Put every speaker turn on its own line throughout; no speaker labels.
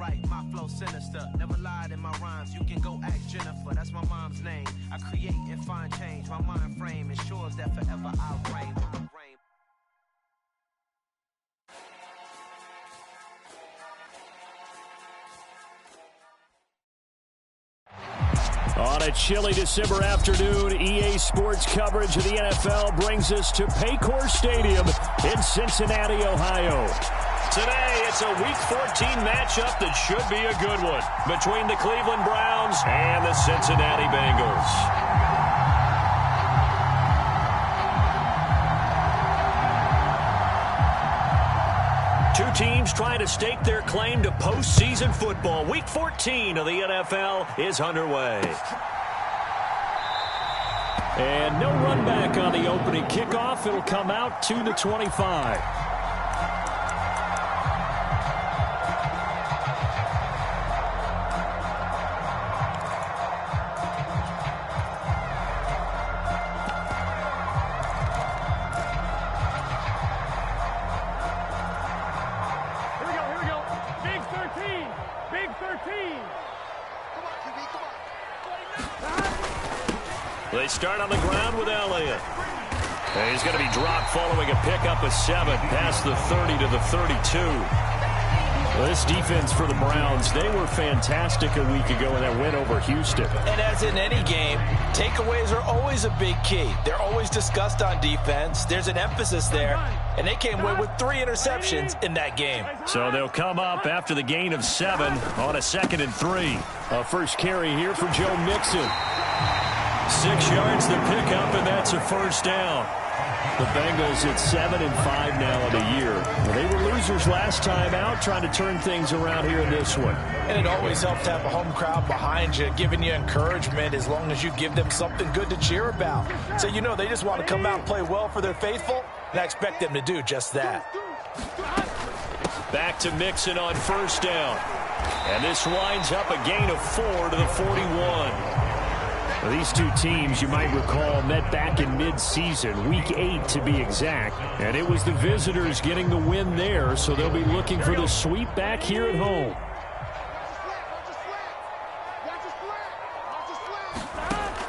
write, my flow sinister. Never lied in my rhymes, you can go ask Jennifer. That's my mom's name. I create and find change. My mind frame ensures that forever I reign.
On a chilly December afternoon, EA Sports coverage of the NFL brings us to Paycor Stadium in Cincinnati, Ohio. Today, it's a Week 14 matchup that should be a good one between the Cleveland Browns and the Cincinnati Bengals. Two teams trying to stake their claim to postseason football. Week 14 of the NFL is underway. And no run back on the opening kickoff. It'll come out to the 25. They start on the ground with Elliott. And he's going to be dropped following a pickup of 7 past the 30 to the 32. Well, this defense for the Browns, they were fantastic a week ago in that win over Houston.
And as in any game, takeaways are always a big key. They're always discussed on defense. There's an emphasis there. And they came away with 3 interceptions in that game.
So they'll come up after the gain of 7 on a 2nd and 3. A first carry here for Joe Mixon. 6 yards to pick up, and that's a first down. The Bengals at 7-5 now in the year. Well, they were losers last time out, trying to turn things around here in this one.
And it always helps to have a home crowd behind you, giving you encouragement as long as you give them something good to cheer about. So you know they just want to come out and play well for their faithful, and I expect them to do just that.
Back to Mixon on first down. And this winds up a gain of 4 to the 41. Well, these two teams, you might recall, met back in mid-season, Week 8 to be exact. And it was the visitors getting the win there, so they'll be looking for the sweep back here at home.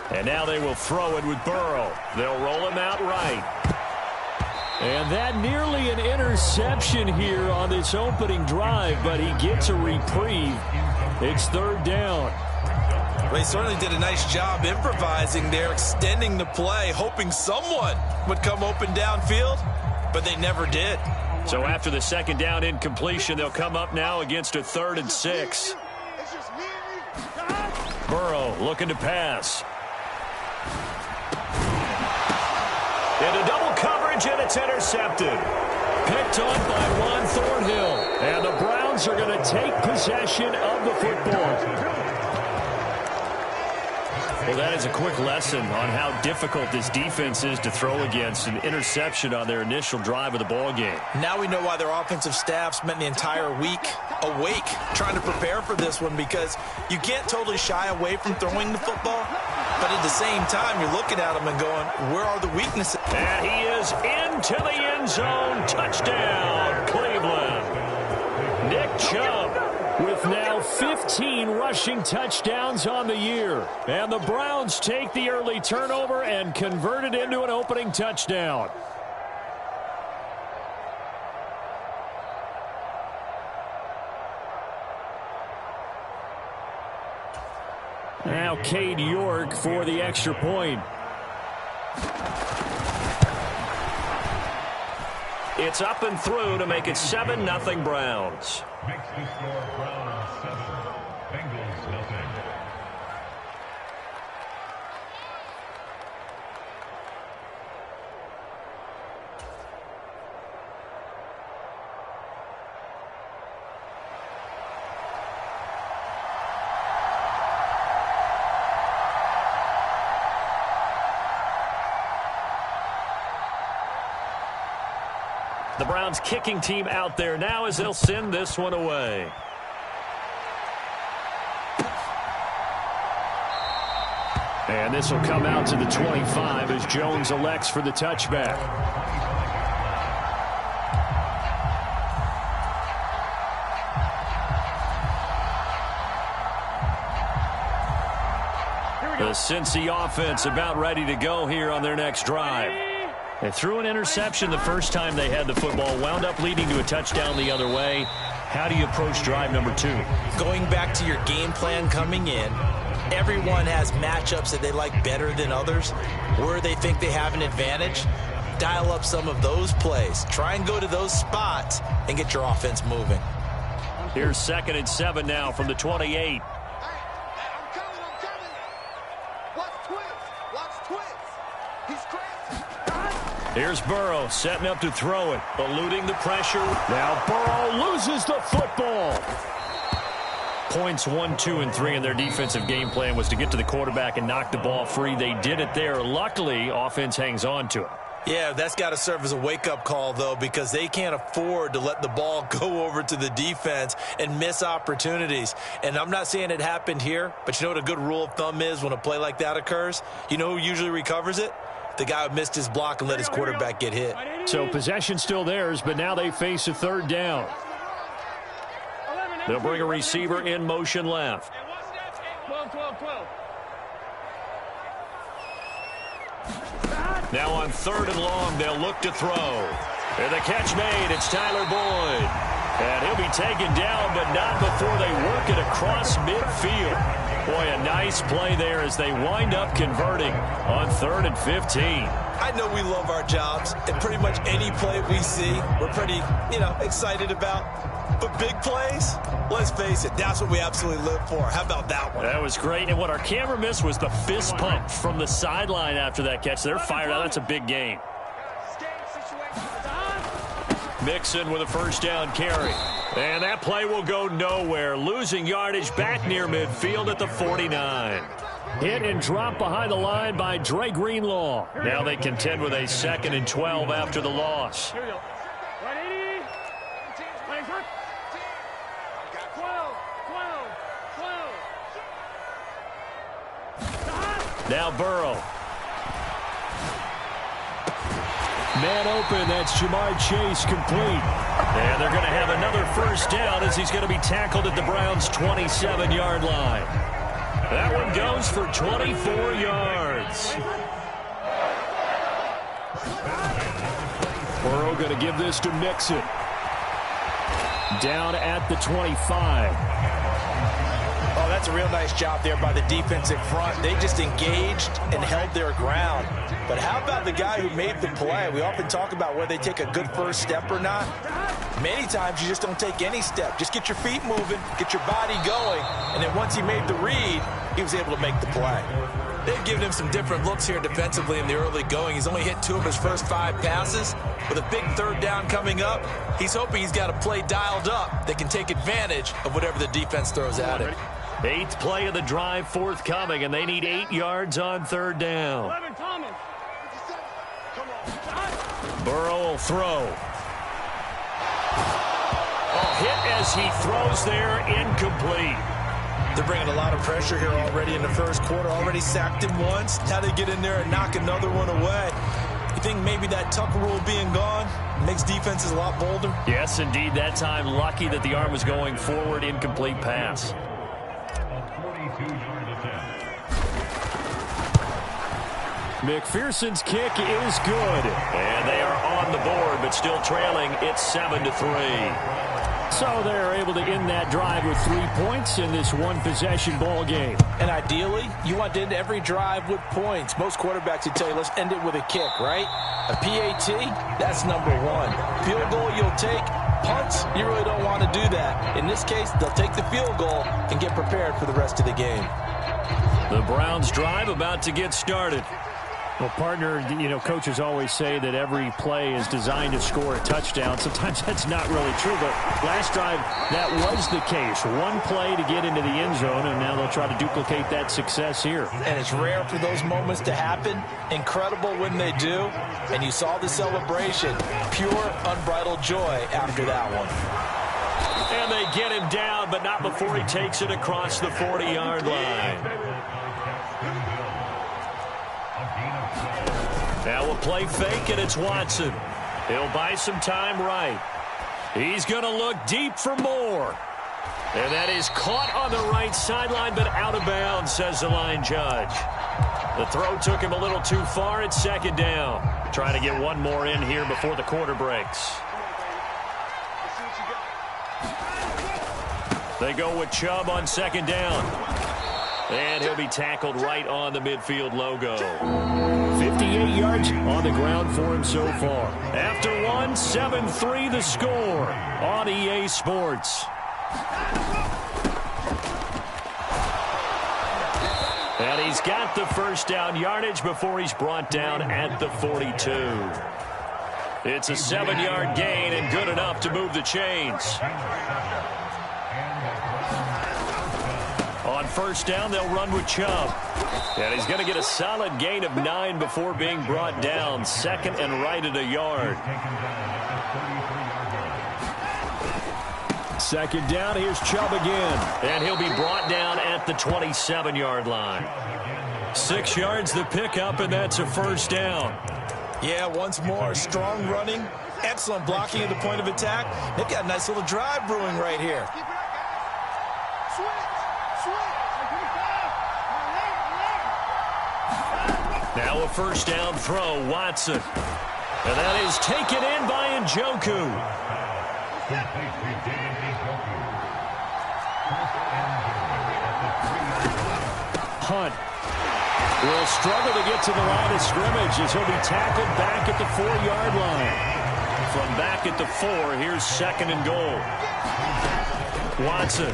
And now they will throw it with Burrow. They'll roll him out right. And that nearly an interception here on this opening drive, but he gets a reprieve. It's 3rd down.
Well, he certainly did a nice job improvising there, extending the play, hoping someone would come open downfield, but they never did.
So after the 2nd down incompletion, they'll come up now against a 3rd and 6. Burrow looking to pass. Into double coverage, and it's intercepted. Picked on by Juan Thornhill. And the Browns are going to take possession of the football. Well, that is a quick lesson on how difficult this defense is to throw against. An interception on their initial drive of the ball game.
Now we know why their offensive staff spent the entire week awake trying to prepare for this one, because you can't totally shy away from throwing the football, but at the same time you're looking at them and going, where are the weaknesses?
And he is into the end zone. Touchdown, Cleveland. Nick Chubb with now 15 rushing touchdowns on the year. And the Browns take the early turnover and convert it into an opening touchdown. Now Cade York for the extra point. It's up and through to make it 7-0 Browns.
Makes the score Browns 7, Bengals nothing.
The Browns kicking team out there now as they'll send this one away. And this will come out to the 25 as Jones elects for the touchback. Cincy offense about ready to go here on their next drive. They threw an interception the first time they had the football, wound up leading to a touchdown the other way. How do you approach drive number 2?
Going back to your game plan coming in, everyone has matchups that they like better than others, where they think they have an advantage. Dial up some of those plays. Try and go to those spots and get your offense moving.
Here's 2nd and 7 now from the 28. Here's Burrow setting up to throw it, eluding the pressure. Now Burrow loses the football. Points 1, 2, and 3 in their defensive game plan was to get to the quarterback and knock the ball free. They did it there. Luckily, offense hangs on to it.
Yeah, that's got to serve as a wake-up call, though, because they can't afford to let the ball go over to the defense and miss opportunities. And I'm not saying it happened here, but you know what a good rule of thumb is when a play like that occurs? You know who usually recovers it? The guy who missed his block and let his quarterback get hit.
So possession still theirs, but now they face a 3rd down. They'll bring a receiver in motion left.
12.
Now on 3rd and long, they'll look to throw. And the catch made. It's Tyler Boyd. And he'll be taken down, but not before they work it across midfield. Boy, a nice play there as they wind up converting on 3rd and 15.
I know we love our jobs, and pretty much any play we see, we're pretty, excited about. But big plays, let's face it, that's what we absolutely live for. How about that one?
That was great, and what our camera missed was the fist pump from the sideline after that catch. They're fired out. That's a big game. Mixon with a 1st down carry. And that play will go nowhere. Losing yardage back near midfield at the 49. Hit and drop behind the line by Dre Greenlaw. Now they contend with a 2nd and 12 after the loss.
Here we go. 180. 12.
Now Burrow. Man open, that's Jamar Chase complete. And they're going to have another 1st down as he's going to be tackled at the Browns' 27-yard line. That one goes for 24 yards. Burrow going to give this to Mixon. Down at the 25.
Oh, that's a real nice job there by the defensive front. They just engaged and held their ground. But how about the guy who made the play? We often talk about whether they take a good first step or not. Many times you just don't take any step. Just get your feet moving, get your body going, and then once he made the read, he was able to make the play. They've given him some different looks here defensively in the early going. He's only hit 2 of his first 5 passes. With a big 3rd down coming up, he's hoping he's got a play dialed up that can take advantage of whatever the defense throws at him.
8th play of the drive forthcoming, and they need 8 yards on 3rd down.
11, Thomas.
Burrow will throw. Hit as he throws there, incomplete.
They're bringing a lot of pressure here already in the first quarter. Already sacked him once. Now they get in there and knock another one away. You think maybe that Tucker rule being gone makes defenses a lot bolder?
Yes, indeed. That time, lucky that the arm was going forward. Incomplete pass. McPherson's kick is good. And they are on the board, but still trailing. It's 7-3. So they're able to end that drive with 3 points in this one-possession ball game.
And ideally, you want to end every drive with points. Most quarterbacks would tell you, let's end it with a kick, right? A PAT, that's number 1. Field goal you'll take. Punts, you really don't want to do that. In this case, they'll take the field goal and get prepared for the rest of the game.
The Browns drive about to get started.
Well, partner, coaches always say that every play is designed to score a touchdown. Sometimes that's not really true, but last drive, that was the case. One play to get into the end zone, and now they'll try to duplicate that success here.
And it's rare for those moments to happen. Incredible when they do. And you saw the celebration. Pure, unbridled joy after that one.
And they get him down, but not before he takes it across the 40-yard line. Now we'll play fake, and it's Watson. He'll buy some time right. He's going to look deep for more. And that is caught on the right sideline, but out of bounds, says the line judge. The throw took him a little too far at second down. Trying to get one more in here before the quarter breaks. They go with Chubb on second down. And he'll be tackled right on the midfield logo.
58 yards on the ground for him so far.
After one, 7-3 the score on EA Sports. And he's got the first down yardage before he's brought down at the 42. It's a 7-yard gain and good enough to move the chains. On first down, they'll run with Chubb. And he's going to get a solid gain of 9 before being brought down. Second and right at a yard.
Second down, here's Chubb again.
And he'll be brought down at the 27-yard line. 6 yards the pickup, and that's a first down.
Yeah, once more, strong running, excellent blocking at the point of attack. They've got a nice little drive brewing right here.
Now a first down throw, Watson. And that is taken in by Njoku.
Hunt will struggle to get to the line of scrimmage as he'll be tackled back at the 4-yard line.
From back at the 4, here's second and goal. Watson.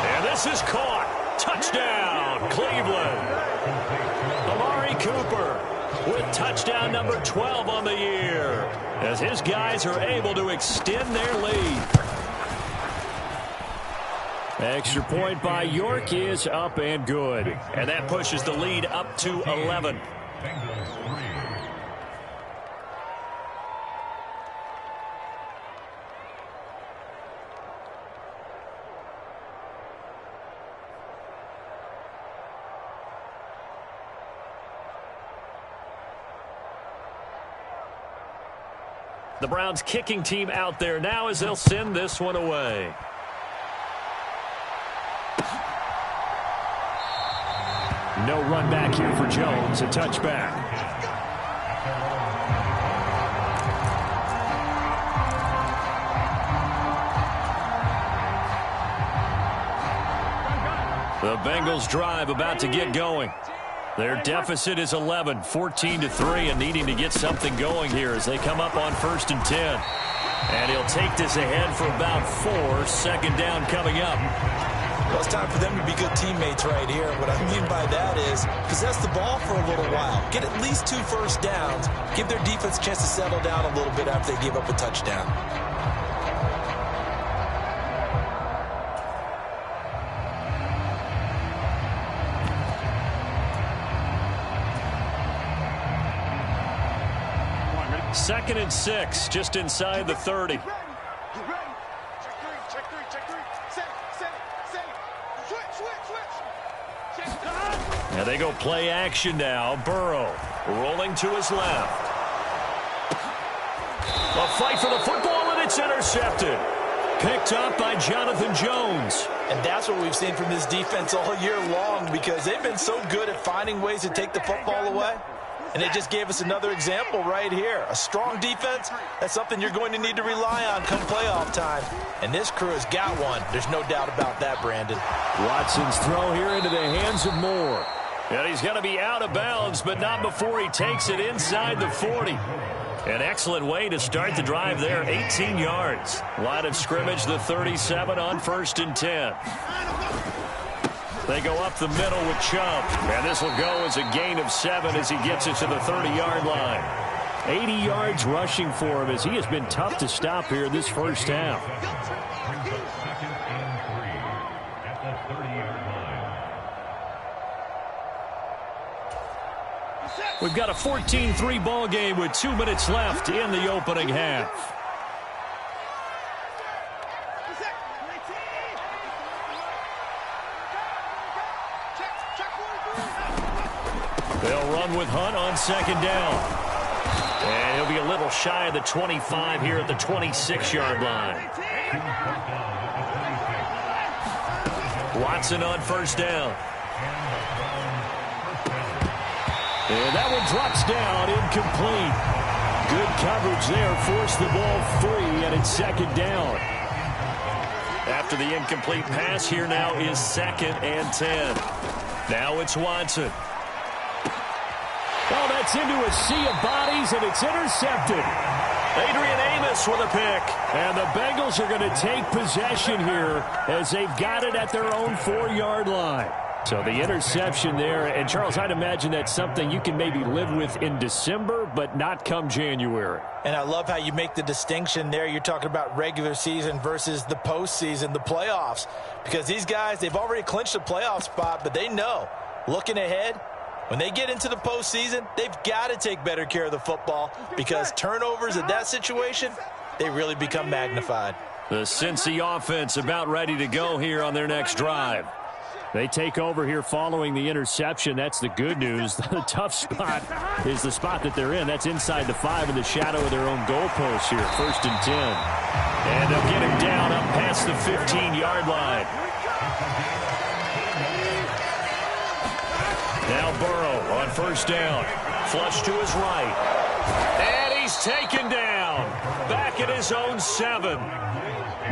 And this is caught. Touchdown, Cleveland. Amari Cooper with touchdown number 12 on the year as his guys are able to extend their lead.
Extra point by York is up and good.
And that pushes the lead up to 11. The Browns kicking team out there now as they'll send this one away.
No run back here for Jones. A touchback.
The Bengals drive about to get going. Their deficit is 11, 14-3, and needing to get something going here as they come up on 1st and 10. And he'll take this ahead for about 4. Second down coming up.
Well, it's time for them to be good teammates right here. What I mean by that is possess the ball for a little while. Get at least 2 first downs. Give their defense a chance to settle down a little bit after they give up a touchdown.
Second and 6, just inside the 30. And they go play action now. Burrow rolling to his left. A fight for the football, and it's intercepted. Picked up by Jonathan Jones.
And that's what we've seen from this defense all year long because they've been so good at finding ways to take the football away. And they just gave us another example right here. A strong defense, that's something you're going to need to rely on come playoff time. And this crew has got one. There's no doubt about that, Brandon.
Watson's throw here into the hands of Moore.
And he's going to be out of bounds, but not before he takes it inside the 40. An excellent way to start the drive there, 18 yards. Line of scrimmage, the 37 on 1st and 10. They go up the middle with Chubb. And this will go as a gain of 7 as he gets it to the 30-yard line.
80 yards rushing for him as he has been tough to stop here in this first half.
We've got a 14-3 ball game with 2 minutes left in the opening half. They'll run with Hunt on second down. And he'll be a little shy of the 25 here at the 26-yard line. Watson on first down. And that one drops down, incomplete. Good coverage there, forced the ball free, and it's second down. After the incomplete pass, here now is 2nd and 10. Now it's Watson. Oh, that's into a sea of bodies, and it's intercepted. Adrian Amos with a pick. And the Bengals are going to take possession here as they've got it at their own 4-yard line. So the interception there, and Charles, I'd imagine that's something you can maybe live with in December, but not come January.
And I love how you make the distinction there. You're talking about regular season versus the postseason, the playoffs. Because these guys, they've already clinched a playoff spot, but they know, looking ahead, when they get into the postseason, they've got to take better care of the football because turnovers in that situation, they really become magnified.
The Cincy offense about ready to go here on their next drive.
They take over here following the interception. That's the good news. The tough spot is the spot that they're in. That's inside the 5 in the shadow of their own goalpost here. 1st and 10.
And they'll get him down up past the 15-yard line. Now Burrow on 1st down. Flush to his right. And he's taken down. Back at his own 7.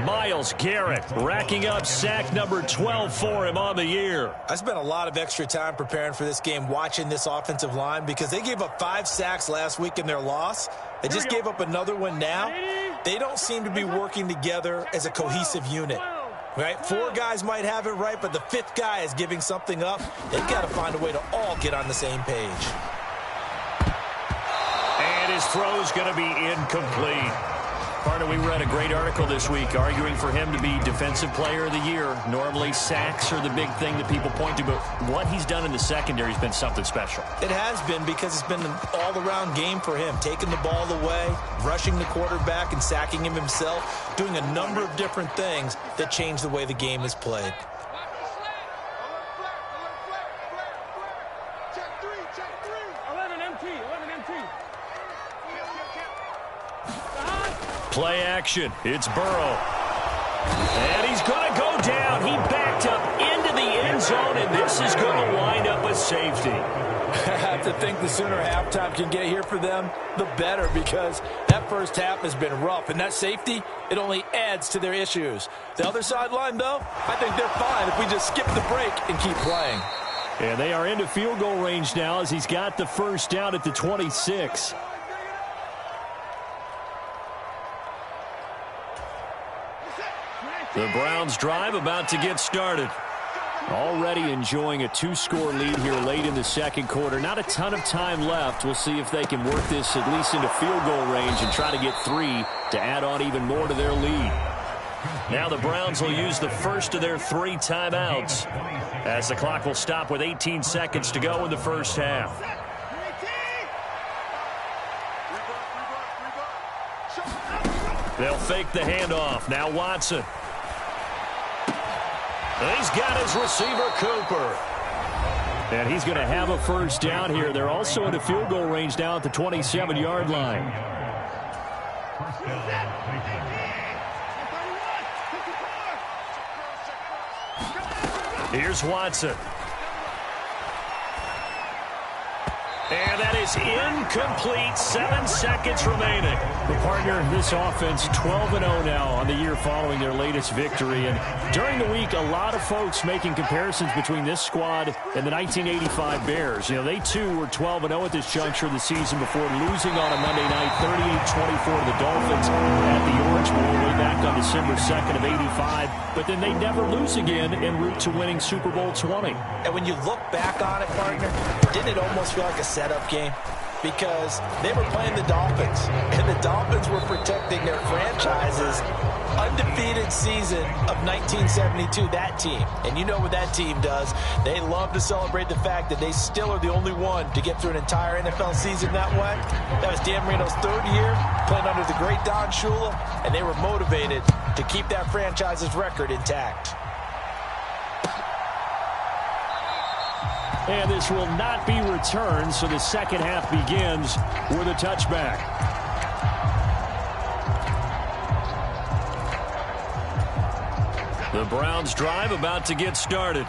Myles Garrett racking up sack number 12 for him on the year.
I spent a lot of extra time preparing for this game watching this offensive line because they gave up 5 sacks last week in their loss. They just gave up another one now. They don't seem to be working together as a cohesive unit. Right? 4 guys might have it right, but the 5th guy is giving something up. They've got to find a way to all get on the same page.
And his throw's going to be incomplete. Partner, we read a great article this week arguing for him to be Defensive Player of the Year. Normally, sacks are the big thing that people point to, but what he's done in the secondary has been something special.
It has been because it's been an all-around game for him, taking the ball away, rushing the quarterback and sacking him himself, doing a number of different things that change the way the game is played.
Play action. It's Burrow. And he's going to go down. He backed up into the end zone, and this is going to wind up a safety.
I have to think the sooner halftime can get here for them, the better, because that first half has been rough. And that safety, it only adds to their issues. The other sideline, though, I think they're fine if we just skip the break and keep playing.
And they are into field goal range now as he's got the first down at the 26.
The Browns drive about to get started.
Already enjoying a 2-score lead here late in the second quarter. Not a ton of time left. We'll see if they can work this at least into field goal range and try to get 3 to add on even more to their lead.
Now the Browns will use the first of their 3 timeouts as the clock will stop with 18 seconds to go in the first half. They'll fake the handoff. Now Watson. He's got his receiver, Cooper.
And he's going to have a first down here. They're also into field goal range now at the 27-yard line.
Here's Watson. And that is incomplete. 7 seconds remaining.
The partner, this offense 12-0 now on the year following their latest victory. And during the week, a lot of folks making comparisons between this squad and the 1985 Bears. You know, they too were 12-0 at this juncture of the season before losing on a Monday night 38-24 to the Dolphins at the Orange Bowl way back on December 2nd of 85. But then they never lose again en route to winning Super Bowl 20.
And when you look back on it, partner, didn't it almost feel like a setup game? Because they were playing the Dolphins, and the Dolphins were protecting their franchise's undefeated season of 1972, that team. And you know what that team does. They love to celebrate the fact that they still are the only one to get through an entire NFL season that way. That was Dan Marino's 3rd year, playing under the great Don Shula, and they were motivated to keep that franchise's record intact.
And this will not be returned, so the second half begins with a touchback.
The Browns drive about to get started.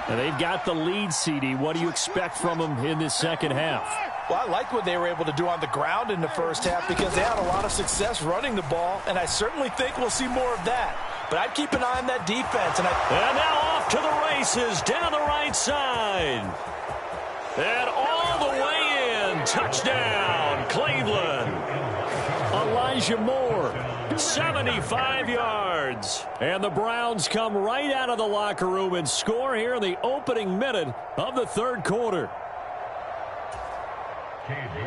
And they've got the lead, CD. What do you expect from them in this second half?
Well, I like what they were able to do on the ground in the first half because they had a lot of success running the ball, and I certainly think we'll see more of that. But I'd keep an eye on that defense. And
now off to the races down the right side. And all the way in. Touchdown, Cleveland.
Elijah Moore.
75 yards. And the Browns come right out of the locker room and score here in the opening minute of the third quarter.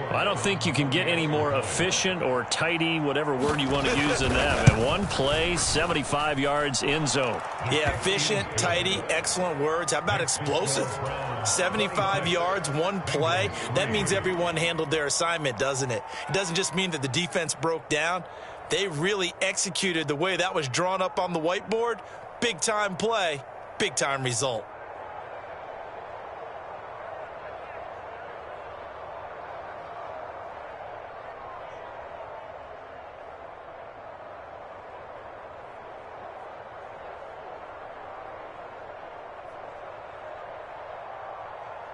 I don't think you can get any more efficient or tidy, whatever word you want to use in that. And one play, 75 yards in zone.
Yeah, efficient, tidy, excellent words. How about explosive? 75 yards, one play. That means everyone handled their assignment, doesn't it? It doesn't just mean that the defense broke down. They really executed the way that was drawn up on the whiteboard. Big-time play, big-time result.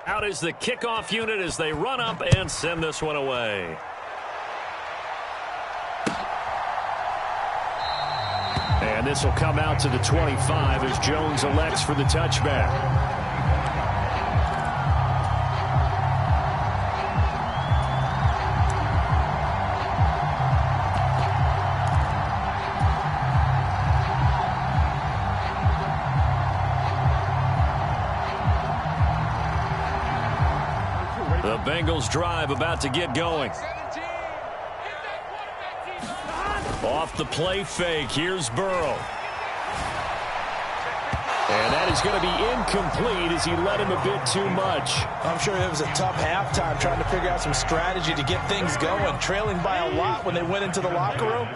Out is the kickoff unit as they run up and send this one away.
And this will come out to the 25 as Jones elects for the touchback.
The Bengals drive about to get going. Off the play fake, here's Burrow.
And that is going to be incomplete as he led him a bit too much.
I'm sure it was a tough halftime trying to figure out some strategy to get things going. Trailing by a lot when they went into the locker room.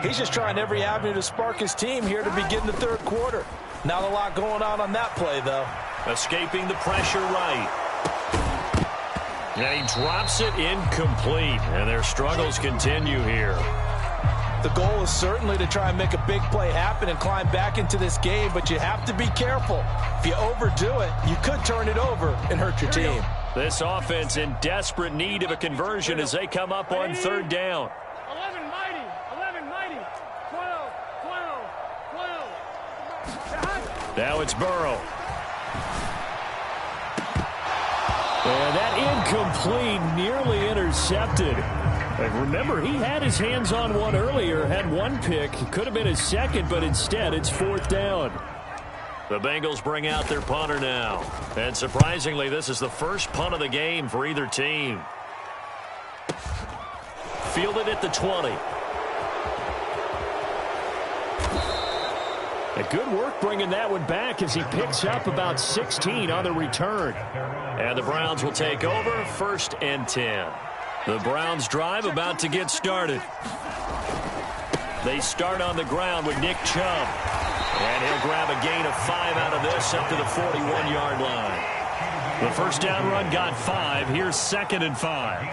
He's just trying every avenue to spark his team here to begin the third quarter. Not a lot going on that play, though.
Escaping the pressure right. And he drops it incomplete. And their struggles continue here.
The goal is certainly to try and make a big play happen and climb back into this game, but you have to be careful. If you overdo it, you could turn it over and hurt your team.
This offense in desperate need of a conversion as they come up on third down.
11 mighty, 12, 12.
Now it's Burrow.
And that incomplete, nearly intercepted. And remember, he had his hands on one earlier, had one pick. Could have been his second, but instead it's fourth down.
The Bengals bring out their punter now. And surprisingly, this is the first punt of the game for either team. Fielded at the 20.
A good work bringing that one back as he picks up about 16 on the return.
And the Browns will take over 1st and 10. The Browns drive about to get started. They start on the ground with Nick Chubb. And he'll grab a gain of 5 out of this up to the 41-yard line. The first down run got 5. Here's 2nd and 5.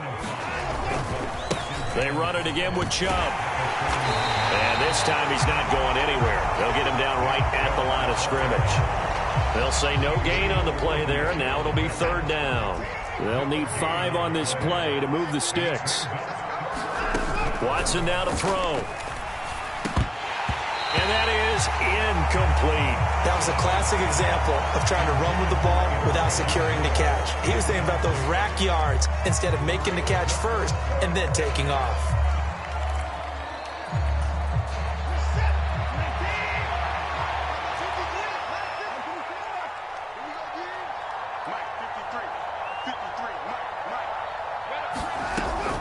They run it again with Chubb. And this time he's not going anywhere. They'll get him down right at the line of scrimmage. They'll say no gain on the play there. Now it'll be 3rd down.
They'll need 5 on this play to move the sticks.
Watson now to throw. And that is incomplete.
That was a classic example of trying to run with the ball without securing the catch. He was thinking about those rack yards instead of making the catch first and then taking off.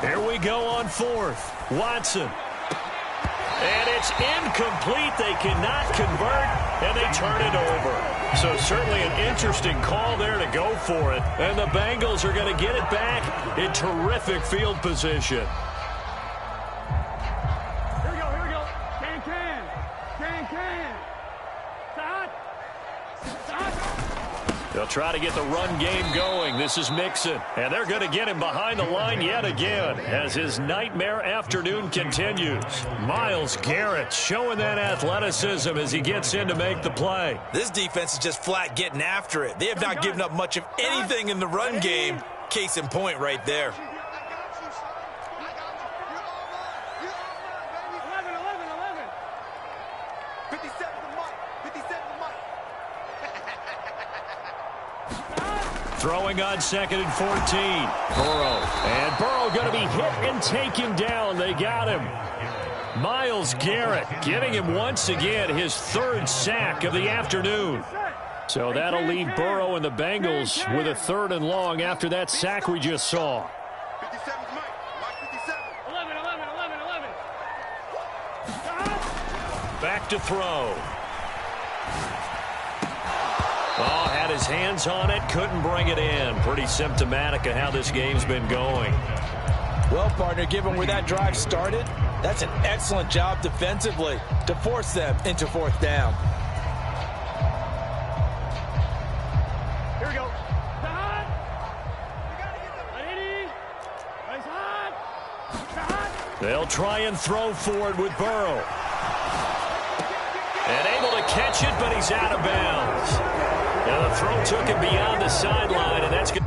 Here we go on 4th. Watson. And it's incomplete. They cannot convert, and they turn it over. So certainly an interesting call there to go for it. And the Bengals are going to get it back in terrific field position.
Here we go. Can. Stop.
They'll try to get the run game going. This is Mixon. And they're going to get him behind the line yet again as his nightmare afternoon continues. Myles Garrett showing that athleticism as he gets in to make the play.
This defense is just flat getting after it. They have not given up much of anything in the run game. Case in point right there.
Throwing on 2nd and 14. Burrow. And Burrow going to be hit and taken down. They got him. Myles Garrett giving him once again his 3rd sack of the afternoon. So that'll leave Burrow and the Bengals with a 3rd and long after that sack we just saw.
11.
Back to throw. Oh, had his hands on it, couldn't bring it in. Pretty symptomatic of how this game's been going.
Well, partner, given where that drive started, that's an excellent job defensively to force them into 4th down.
Here we go. Hot.
They'll try and throw forward with Burrow. And able to catch it, but he's out of bounds. Now the throw took him beyond the sideline, and that's good.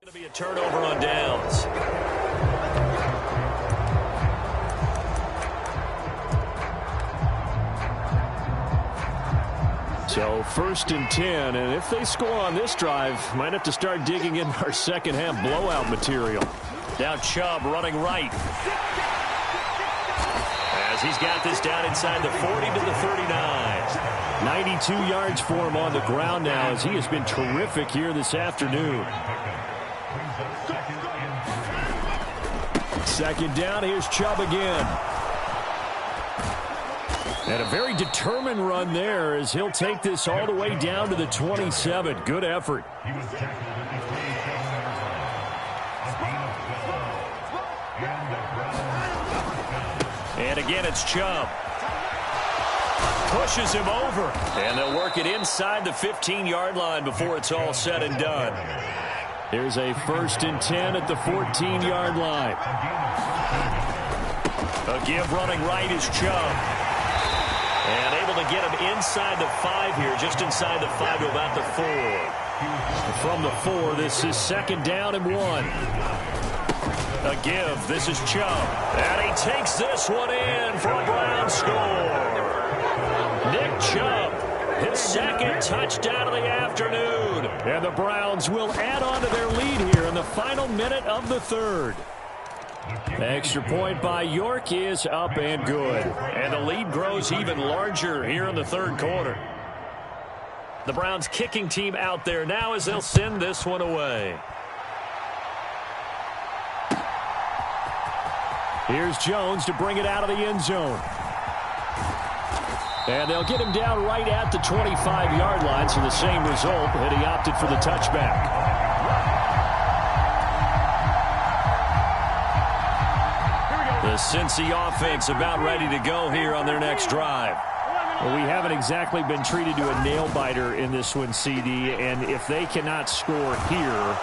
Going to be a turnover on downs. So 1st and 10, and if they score on this drive, might have to start digging in our second half blowout material. Now Chubb running right. As he's got this down inside the 40 to the 39. 92 yards for him on the ground now as he has been terrific here this afternoon. 2nd down, here's Chubb again. And a very determined run there as he'll take this all the way down to the 27. Good effort. And again, it's Chubb. Pushes him over. And they'll work it inside the 15-yard line before it's all said and done. Here's a 1st and 10 at the 14-yard line. A give running right is Chubb. And able to get him inside the 5 here, just inside the 5 to about the 4. From the 4, this is 2nd down and 1. A give, this is Chubb. And he takes this one in for a Brown score. Nick Chubb, his 2nd touchdown of the afternoon. And the Browns will add on to their lead here in the final minute of the 3rd. Extra point by York is up and good. And the lead grows even larger here in the 3rd quarter. The Browns kicking team out there now as they'll send this one away. Here's Jones to bring it out of the end zone. And they'll get him down right at the 25-yard line, so the same result, and he opted for the touchback. The Cincy offense about ready to go here on their next drive. Well, we haven't exactly been treated to a nail-biter in this one, CD, and if they cannot score here,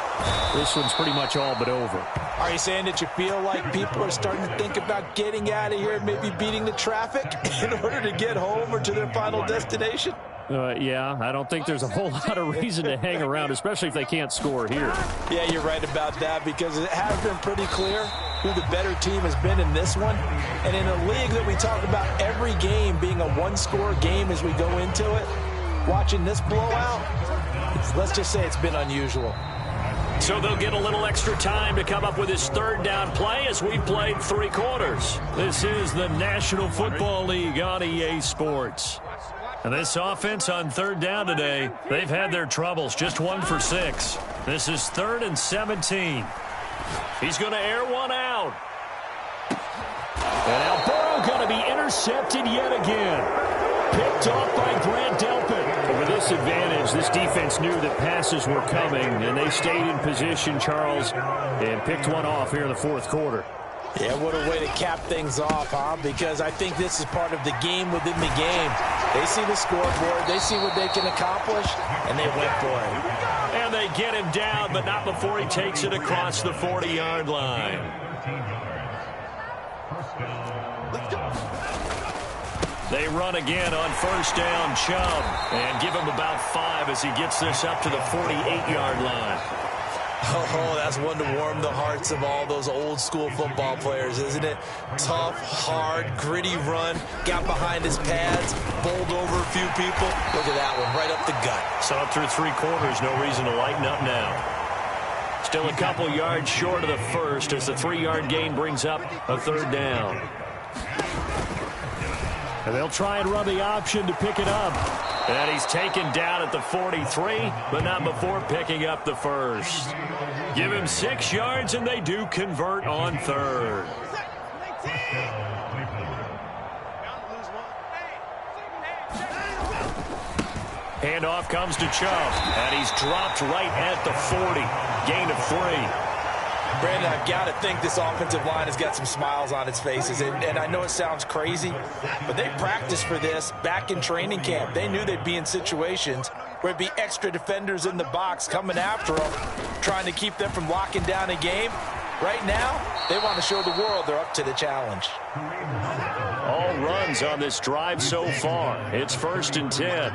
this one's pretty much all but over.
Are you saying that you feel like people are starting to think about getting out of here and maybe beating the traffic in order to get home or to their final destination?
Yeah, I don't think there's a whole lot of reason to hang around, especially if they can't score here.
Yeah, you're right about that because it has been pretty clear who the better team has been in this one. And in a league that we talk about every game being a one-score game as we go into it, watching this blowout, Let's just say it's been unusual.
So they'll get a little extra time to come up with his third down play as we've played 3 quarters. This is the National Football League on EA Sports. And this offense on third down today, they've had their troubles, just 1 for 6. This is 3rd and 17. He's going to air one out. And now Burrow going to be intercepted yet again. Picked off by Grant Delpit. With this advantage, this defense knew that passes were coming, and they stayed in position, Charles, and picked one off here in the 4th quarter.
Yeah, what a way to cap things off, huh? Because I think this is part of the game within the game. They see the scoreboard, they see what they can accomplish, and they went for it.
And they get him down, but not before he takes it across the 40-yard line. They run again on first down, Chubb, and give him about 5 as he gets this up to the 48-yard line.
Oh, that's one to warm the hearts of all those old-school football players, isn't it? Tough, hard, gritty run, got behind his pads, bowled over a few people. Look at that one, right up the gut.
So up through 3 quarters, no reason to lighten up now. Still a couple yards short of the first as the 3-yard gain brings up a 3rd down. And they'll try and run the option to pick it up. And he's taken down at the 43, but not before picking up the first. Give him 6 yards, and they do convert on 3rd. Handoff comes to Chubb, and he's dropped right at the 40. Gain of 3.
Brandon, I've got to think this offensive line has got some smiles on its faces. And I know it sounds crazy, but they practiced for this back in training camp. They knew they'd be in situations where it'd be extra defenders in the box coming after them, trying to keep them from locking down a game. Right now, they want to show the world they're up to the challenge.
All runs on this drive so far. It's 1st and 10.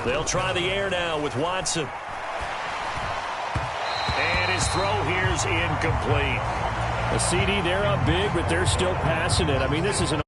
They'll try the air now with Watson. And his throw here's incomplete.
A CD, they're up big, but they're still passing it. I mean, this is an